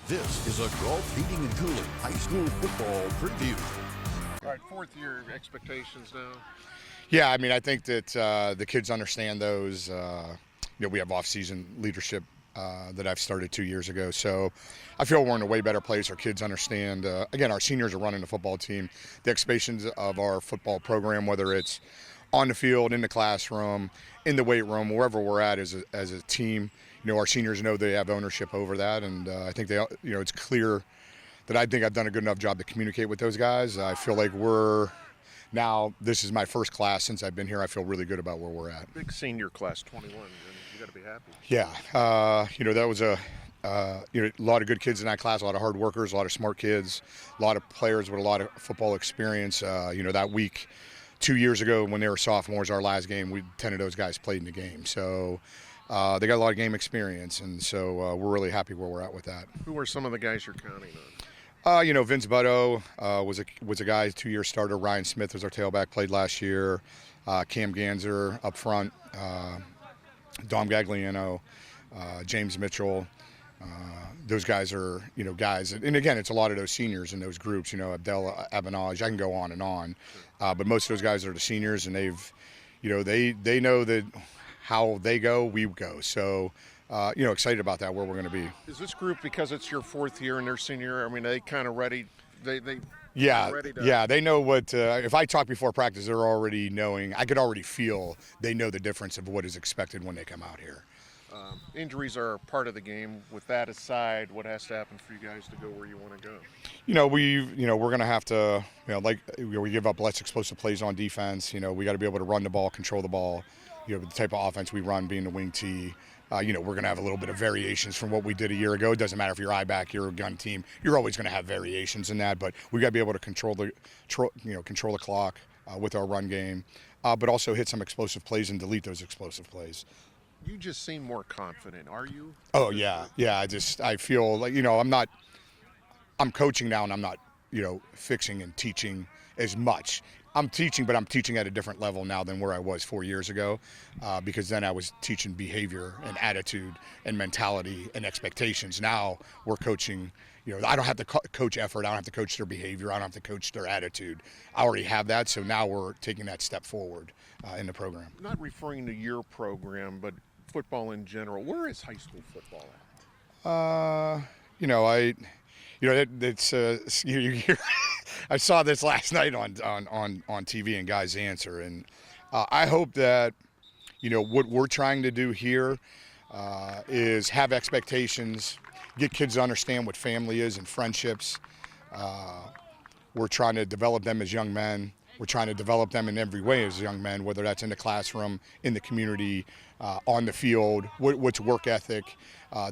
This is a Gault Heating and Cooling High School Football Preview. All right, fourth year expectations now. Yeah, I mean, I think that the kids understand those. We have off-season leadership that I've started 2 years ago, so I feel we're in a way better place. Our kids understand. Again, our seniors are running the football team. The expectations of our football program, whether it's on the field, in the classroom, in the weight room, wherever we're at as a team, our seniors know they have ownership over that, and I think it's clear that I think I've done a good enough job to communicate with those guys. I feel like this is my first class since I've been here. I feel really good about where we're at. Big senior class, 21. You got to be happy. Yeah, that was a lot of good kids in that class, a lot of hard workers, a lot of smart kids, a lot of players with a lot of football experience. That week 2 years ago when they were sophomores, our last game, 10 of those guys played in the game. So they got a lot of game experience, and so we're really happy where we're at with that. Who are some of the guys you're counting on? Vince Butto was a guy, 2-year starter. Ryan Smith was our tailback, played last year. Cam Ganser up front. Dom Gagliano, James Mitchell. Those guys are, guys. And again, it's a lot of those seniors in those groups, Abdel Abanaj. I can go on and on. But most of those guys are the seniors, and they know that how they go, we go. So, excited about that, where we're going to be. Is this group, because it's your fourth year and they're senior, I mean, they kind of ready? Yeah, ready to... yeah, they know what. If I talk before practice, they're already knowing. I could already feel they know the difference of what is expected when they come out here. Injuries are part of the game. With that aside, what has to happen for you guys to go where you want to go? We're going to have to, we give up less explosive plays on defense. We got to be able to run the ball, control the ball. The type of offense we run, being the wing T. We're going to have a little bit of variations from what we did a year ago. It doesn't matter if you're I-back, you're a gun team. You're always going to have variations in that, but we got to be able to control the clock with our run game, but also hit some explosive plays and delete those explosive plays. You just seem more confident. Are you? Oh yeah. I feel like I'm coaching now, and I'm not fixing and teaching as much. I'm teaching, but I'm teaching at a different level now than where I was 4 years ago, because then I was teaching behavior and attitude and mentality and expectations. Now we're coaching. I don't have to coach effort. I don't have to coach their behavior. I don't have to coach their attitude. I already have that, so now we're taking that step forward in the program. Not referring to your program, but football in general. Where is high school football at? I saw this last night on TV and Guys Answer, and I hope that what we're trying to do here is have expectations, get kids to understand what family is and friendships. We're trying to develop them as young men. We're trying to develop them in every way as young men, whether that's in the classroom, in the community, on the field, what's work ethic,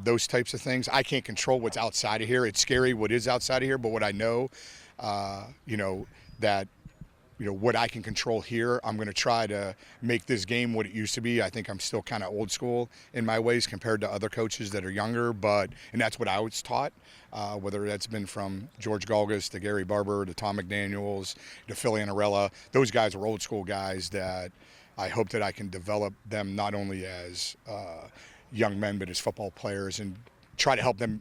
those types of things. I can't control what's outside of here. It's scary what is outside of here, but what I know, that what I can control here, I'm going to try to make this game what it used to be. I think I'm still kind of old school in my ways compared to other coaches that are younger, and that's what I was taught, whether that's been from George Galgas to Gary Barber to Tom McDaniels to Philly Anarella. Those guys are old school guys that I hope that I can develop them not only as young men but as football players, and try to help them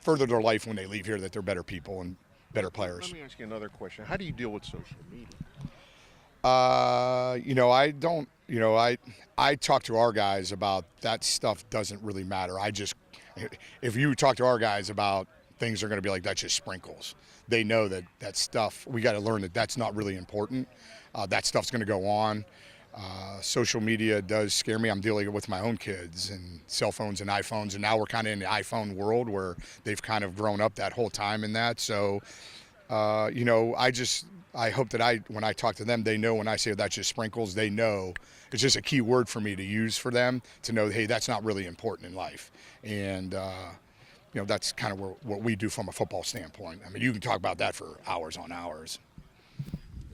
further their life when they leave here, that they're better people and better players. Let me ask you another question. How do you deal with social media? I talk to our guys about that stuff. Doesn't really matter. If you talk to our guys about things, they're going to be like, that's just sprinkles. They know that stuff, we got to learn that that's not really important. That stuff's going to go on. Social media does scare me. I'm dealing with my own kids and cell phones and iPhones, and now we're kind of in the iPhone world where they've kind of grown up that whole time in that. So, I hope that when I talk to them, they know when I say that's just sprinkles, they know it's just a key word for me to use for them to know, hey, that's not really important in life. And, that's kind of what we do from a football standpoint. I mean, you can talk about that for hours on hours.